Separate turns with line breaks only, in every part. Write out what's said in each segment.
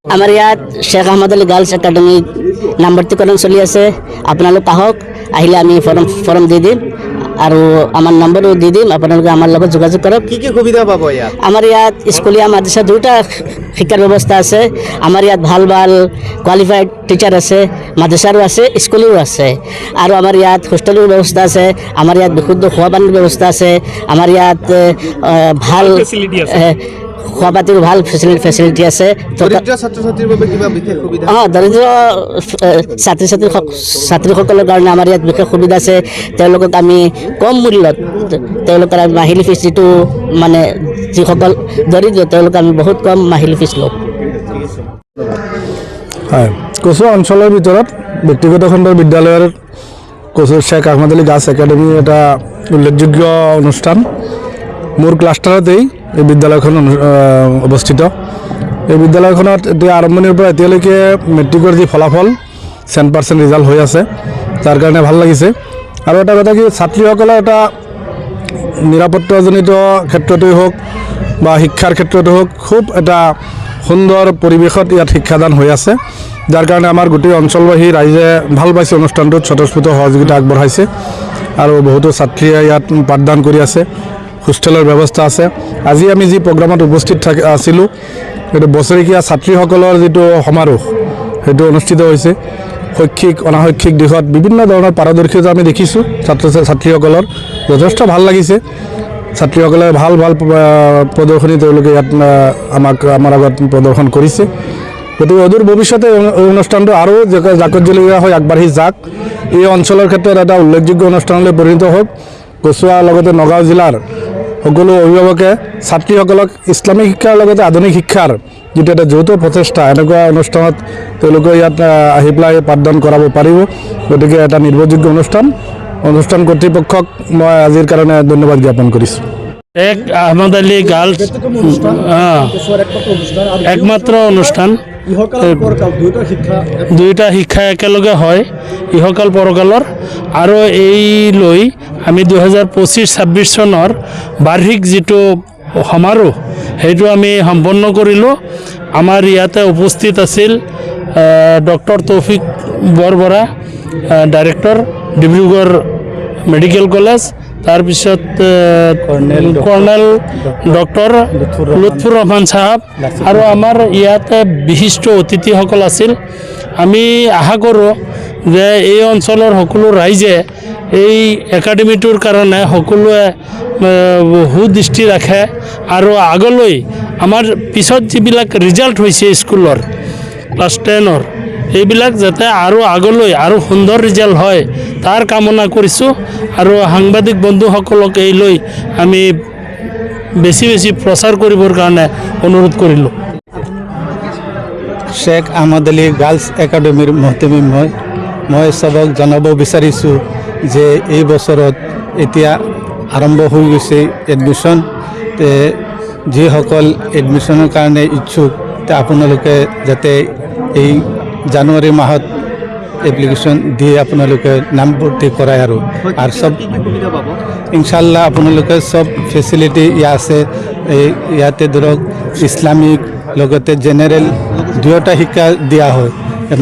আমাৰ ইয়াত Sheikh Ahmad Ali girls academy নামভৰ্তিকৰণ চলি আছে। আপোনালোক আহক, আহিলে আমি ফৰ্ম দি দিম আৰু আমাৰ নম্বৰো দি দিম, আপোনালোকে আমাৰ লগত যোগাযোগ কৰক।
কি কি সুবিধা পাব ইয়াত?
আমাৰ ইয়াত স্কুলীয়া মাদ্ৰাছা দুটা শিক্ষাৰ ব্যৱস্থা আছে। আমাৰ ইয়াত ভাল ভাল কোৱালিফাইড টিচাৰ আছে, মাদ্ৰাছাৰো আছে, স্কুলৰো আছে আৰু আমাৰ ইয়াত হোষ্টেলৰ ব্যৱস্থা আছে। আমাৰ ইয়াত বিশুদ্ধ খোৱা পানীৰ ব্যৱস্থা আছে। আমাৰ ইয়াত ভাল খোৱা পাতিৰ ভাল ফেচিলিটি আছে।
দৰিদ্ৰ ছাত্ৰ ছাত্ৰীৰ বাবে কিবা বিশেষ সুবিধা?
দৰিদ্ৰ ছাত্ৰীসকলৰ কাৰণে আমাৰ ইয়াত বিশেষ সুবিধা আছে। তেওঁলোকক আমি কম মূল্যত তেওঁলোকৰ মাহিলী ফিজ যিটো মানে যিসকল দৰিদ্ৰ তেওঁলোক আমি বহুত কম মাহিলী ফিজ লওঁ।
হয়, কচু অঞ্চলৰ ভিতৰত ব্যক্তিগত খণ্ডৰ বিদ্যালয়ৰ কচু শেখ আহমদ আলী গাৰ্লছ একাডেমি এটা উল্লেখযোগ্য অনুষ্ঠান। মোৰ ক্লাষ্টাৰতেই এই বিদ্যালয়খন অৱস্থিত। এই বিদ্যালয়খনত এতিয়া আৰম্ভণিৰ পৰা এতিয়ালৈকে মেট্ৰিকৰ যি ফলাফল 100% ৰিজাল্ট হৈ আছে, যাৰ কাৰণে ভাল লাগিছে। আৰু এটা কথা কি, ছাত্ৰীসকলৰ এটা নিৰাপত্তাজনিত ক্ষেত্ৰতেই হওক বা শিক্ষাৰ ক্ষেত্ৰতে হওক, খুব এটা সুন্দৰ পৰিৱেশত ইয়াত শিক্ষাদান হৈ আছে, যাৰ কাৰণে আমাৰ গোটেই অঞ্চলবাসী ৰাইজে ভাল পাইছে। অনুষ্ঠানটোত স্বতঃস্ফূৰ্ত সহযোগিতা আগবঢ়াইছে আৰু বহুতো ছাত্ৰীয়ে ইয়াত পাঠদান কৰি আছে। হোষ্টেলৰ ব্যৱস্থা আছে। আজি আমি যি প্ৰগ্ৰামত উপস্থিত আছিলোঁ, সেইটো বছৰেকীয়া ছাত্ৰীসকলৰ যিটো সমাৰোহ সেইটো অনুষ্ঠিত হৈছে। শৈক্ষিক অনাশৈক্ষিক দিশত বিভিন্ন ধৰণৰ পাৰদৰ্শিতা আমি দেখিছোঁ। ছাত্ৰীসকলৰ যথেষ্ট ভাল লাগিছে। ছাত্ৰীসকলে ভাল ভাল প্ৰদৰ্শনী তেওঁলোকে ইয়াত আমাৰ আগত প্ৰদৰ্শন কৰিছে। গতিকে অদূৰ ভৱিষ্যতে এই অনুষ্ঠানটো আৰু জাকতজলিকা হৈ আগবাঢ়ি যাওক। এই অঞ্চলৰ ক্ষেত্ৰত এটা উল্লেখযোগ্য অনুষ্ঠানলৈ পৰিণত হওক। কচুৱাৰ লগতে নগাঁও জিলাৰ সকলো অভিভাৱকে ছাত্ৰীসকলক ইছলামিক শিক্ষাৰ লগতে আধুনিক শিক্ষাৰ যিটো এটা যৌথ প্ৰচেষ্টা, এনেকুৱা অনুষ্ঠানত তেওঁলোকে ইয়াত আহি পেলাই পাঠদান কৰাব পাৰিব। গতিকে এটা নিৰ্ভৰযোগ্য অনুষ্ঠান কৰ্তৃপক্ষক মই আজিৰ কাৰণে ধন্যবাদ জ্ঞাপন কৰিছোঁ।
শেখ আহমদ আলী গাৰ্লছ একমাত্ৰ অনুষ্ঠান, দুয়োটা শিক্ষা একেলগে হয় ইহকাল পৰকালৰ। আৰু এই লৈ আমি 2025-26 চনৰ বাৰ্ষিক যিটো সমাৰোহ সেইটো আমি সম্পন্ন কৰিলোঁ। আমাৰ ইয়াতে উপস্থিত আছিল ডক্টৰ তৌফিক Borbora, director Dibrugarh medical college, তাৰপিছত কৰ্ণেল ডক্টৰ লুৎফুৰ ৰহমান চাহাব আৰু আমাৰ ইয়াতে বিশিষ্ট অতিথিসকল আছিল। আমি আশা কৰোঁ যে এই অঞ্চলৰ সকলো ৰাইজে এই একাডেমিটোৰ কাৰণে সকলোৱে সুদৃষ্টি ৰাখে আৰু আগলৈ আমাৰ পিছত যিবিলাক ৰিজাল্ট হৈছে স্কুলৰ ক্লাছ 10-ৰ, এইবিলাক যাতে আৰু আগলৈ আৰু সুন্দৰ ৰিজাল্ট হয় তাৰ কামনা কৰিছোঁ। আৰু সাংবাদিক বন্ধুসকলক এই লৈ আমি বেছি প্ৰচাৰ কৰিবৰ কাৰণে অনুৰোধ কৰিলোঁ।
শেখ আহমদ আলী গাৰ্লছ একাডেমীৰ মহতমী মই চবক জনাব বিচাৰিছোঁ যে এই বছৰত এতিয়া আৰম্ভ হৈ গৈছে এডমিশ্যন। যিসকল এডমিশ্যনৰ কাৰণে ইচ্ছুক আপোনালোকে যাতে এই জানুৱাৰী মাহত এপ্লিকেশ্যন দি আপোনালোকে নামভৰ্তি কৰাই আৰু চব ইনশাল্লাহ আপোনালোকে চব ফেচিলিটি ইয়াত আছে। ইয়াতে ধৰক ইছলামিক লগতে জেনেৰেল দুয়োটা শিক্ষা দিয়া হয়।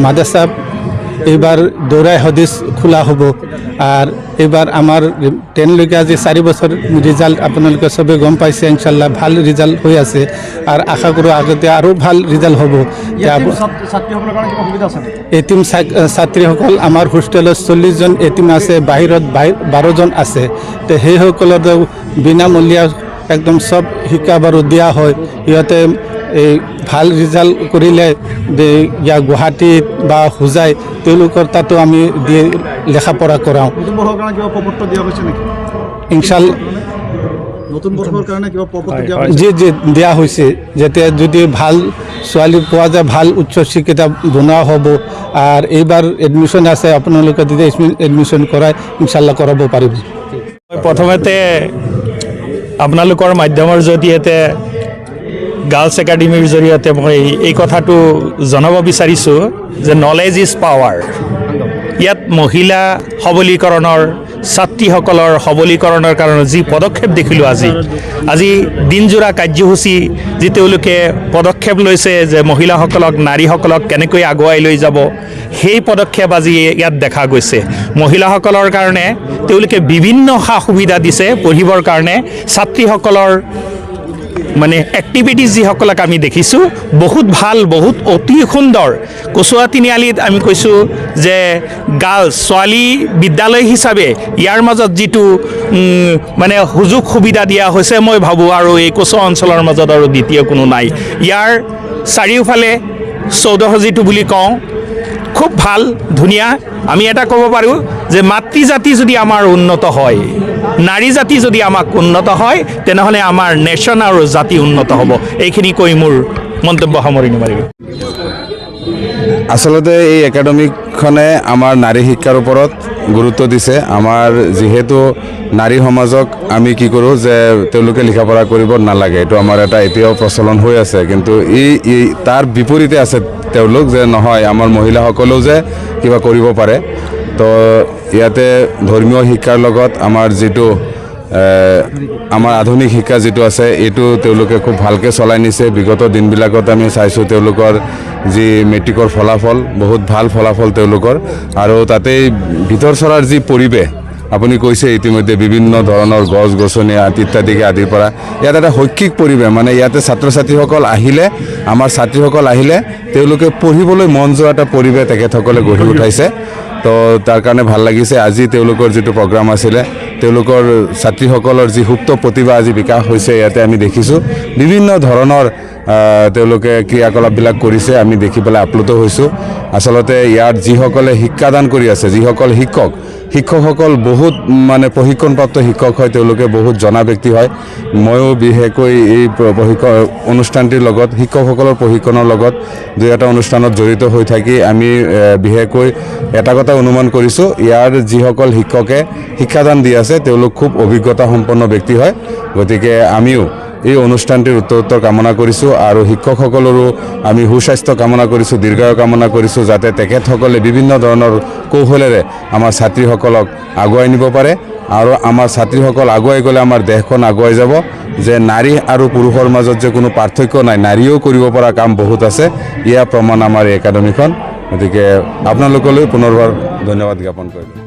মাদ্ৰাছা এইবাৰ দৌৰাই হদিছ খোলা হ'ব। আৰু এইবাৰ আমাৰ 10লৈকে আজি 4 বছৰ ৰিজাল্ট আপোনালোকে চবে গম পাইছে। ইনশাল্লাহ ভাল ৰিজাল্ট হৈ আছে আৰু আশা কৰোঁ আগতে আৰু ভাল ৰিজাল্ট হ'ব। এটিম ছাত্ৰীসকল আমাৰ হোষ্টেলত 40 জন এটিম আছে, বাহিৰত 12 জন আছে। তো সেইসকলৰ বিনামূলীয়া একদম চব শিক্ষা বাৰু দিয়া হয়। সিহঁতে এই ভাল ৰিজাল্ট কৰিলে ইয়াৰ গুৱাহাটীত বা হোজাই তেওঁলোকৰ তাতো আমি দি লেখা পঢ়া কৰাওঁ। ইনশাল্লাহ জি দিয়া হৈছে, যাতে যদি ভাল ছোৱালী পোৱা যায়, ভাল উচ্চ শিক্ষিতা বনোৱা হ'ব। আৰু এইবাৰ এডমিশ্যন আছে, আপোনালোকে যদি এডমিশ্যন কৰাই ইনশাল্লাহ কৰাব পাৰিব।
প্ৰথমতে আপোনালোকৰ মাধ্যমৰ জৰিয়তে গাৰ্লছ একাডেমীৰ জৰিয়তে মই এই কথাটো জনাব বিচাৰিছোঁ যে নলেজ ইজ পাৱাৰ। ইয়াত মহিলা সবলীকৰণৰ ছাত্ৰীসকলৰ সবলীকৰণৰ কাৰণে যি পদক্ষেপ দেখিলোঁ আজি দিনজোৰা কাৰ্যসূচী যি তেওঁলোকে পদক্ষেপ লৈছে যে মহিলাসকলক নাৰীসকলক কেনেকৈ আগুৱাই লৈ যাব সেই পদক্ষেপ আজি ইয়াত দেখা গৈছে মহিলাসকলৰ কাৰণে তেওঁলোকে বিভিন্ন সা সুবিধা দিছে পঢ়িবৰ কাৰণে ছাত্ৰীসকলৰ মানে এক্টিভিটিজ যিসকলক আমি দেখিছোঁ বহুত ভাল বহুত অতি সুন্দৰ কচুৱা তিনিআলিত আমি কৈছোঁ যে গাৰ্লছ ছোৱালী বিদ্যালয় হিচাপে ইয়াৰ মাজত যিটো মানে সুযোগ সুবিধা দিয়া হৈছে মই ভাবোঁ আৰু এই কচুৱা অঞ্চলৰ মাজত আৰু দ্বিতীয় কোনো নাই ইয়াৰ চাৰিওফালে চৌধৰ যিটো বুলি কওঁ খুব ভাল ধুনীয়া আমি এটা ক'ব পাৰোঁ যে মাতৃজাতি যদি আমাৰ উন্নত হয় নাৰী জাতি যদি আমাক উন্নত হয় তেনেহ'লে আমাৰ নেশ্যন আৰু জাতি উন্নত হ'ব এইখিনি কৈ মোৰ মন্তব্য সামৰণি মাৰিলোঁ
আচলতে এই একাডেমিখনে আমাৰ নাৰী শিক্ষাৰ ওপৰত গুৰুত্ব দিছে আমাৰ যিহেতু নাৰী সমাজক আমি কি কৰোঁ যে তেওঁলোকে লিখা পঢ়া কৰিব নালাগে এইটো আমাৰ এটা এতিয়াও প্ৰচলন হৈ আছে কিন্তু তাৰ বিপৰীতে আছে তেওঁলোক যে নহয় আমাৰ মহিলাসকলেও যে কিবা কৰিব পাৰে তো ইয়াতে ধৰ্মীয় শিক্ষাৰ লগত আমাৰ যিটো আমাৰ আধুনিক শিক্ষা যিটো আছে এইটো তেওঁলোকে খুব ভালকৈ চলাই নিছে বিগত দিনবিলাকত আমি চাইছোঁ তেওঁলোকৰ যি মেট্ৰিকৰ ফলাফল বহুত ভাল ফলাফল তেওঁলোকৰ আৰু তাতেই ভিতৰ চৰাৰ যি পৰিৱেশ আপুনি কৈছে ইতিমধ্যে বিভিন্ন ধৰণৰ গছ গছনি ইত্যাদিকে আদিৰ পৰা ইয়াত এটা শৈক্ষিক পৰিৱেশ মানে ইয়াতে ছাত্ৰ ছাত্ৰীসকল আহিলে আমাৰ ছাত্ৰীসকল আহিলে তেওঁলোকে পঢ়িবলৈ মন যোৱা এটা পৰিৱেশ তেখেতসকলে গঢ়ি উঠাইছে তো তাৰ কাৰণে ভাল লাগিছে আজি তেওঁলোকৰ যিটো প্ৰগ্ৰাম আছিলে তেওঁলোকৰ ছাত্ৰীসকলৰ যি সুপ্ত প্ৰতিভা আজি বিকাশ হৈছে ইয়াতে আমি দেখিছোঁ বিভিন্ন ধৰণৰ তেওঁলোকে ক্ৰিয়াকলাপবিলাক কৰিছে আমি দেখি পেলাই আপ্লুত হৈছোঁ আচলতে ইয়াত যিসকলে শিক্ষাদান কৰি আছে যিসকল শিক্ষকসকল বহুত মানে প্ৰশিক্ষণপ্ৰাপ্ত শিক্ষক হয় তেওঁলোকে বহুত জনা ব্যক্তি হয় ময়ো বিশেষকৈ এই অনুষ্ঠানটিৰ লগত শিক্ষকসকলৰ প্ৰশিক্ষণৰ লগত দুই এটা অনুষ্ঠানত জড়িত হৈ থাকি আমি বিশেষকৈ এটা কথা অনুমান কৰিছোঁ ইয়াৰ যিসকল শিক্ষকে শিক্ষাদান দি আছে তেওঁলোক খুব অভিজ্ঞতা সম্পন্ন ব্যক্তি হয় গতিকে আমিও এই অনুষ্ঠানটিৰ উত্তৰ কামনা কৰিছোঁ আৰু শিক্ষকসকলৰো আমি সুস্বাস্থ্য কামনা কৰিছোঁ দীৰ্ঘায়ু কামনা কৰিছোঁ যাতে তেখেতসকলে বিভিন্ন ধৰণৰ কৌশলেৰে আমাৰ ছাত্ৰীসকলক আগুৱাই নিব পাৰে আৰু আমাৰ ছাত্ৰীসকল আগুৱাই গ'লে আমাৰ দেশখন আগুৱাই যাব যে নাৰী আৰু পুৰুষৰ মাজত যে কোনো পাৰ্থক্য নাই নাৰীয়েও কৰিব পৰা কাম বহুত আছে ইয়াৰ প্ৰমাণ আমাৰ এই একাডেমিখন গতিকে আপোনালোকলৈ পুনৰবাৰ ধন্যবাদ জ্ঞাপন কৰিলোঁ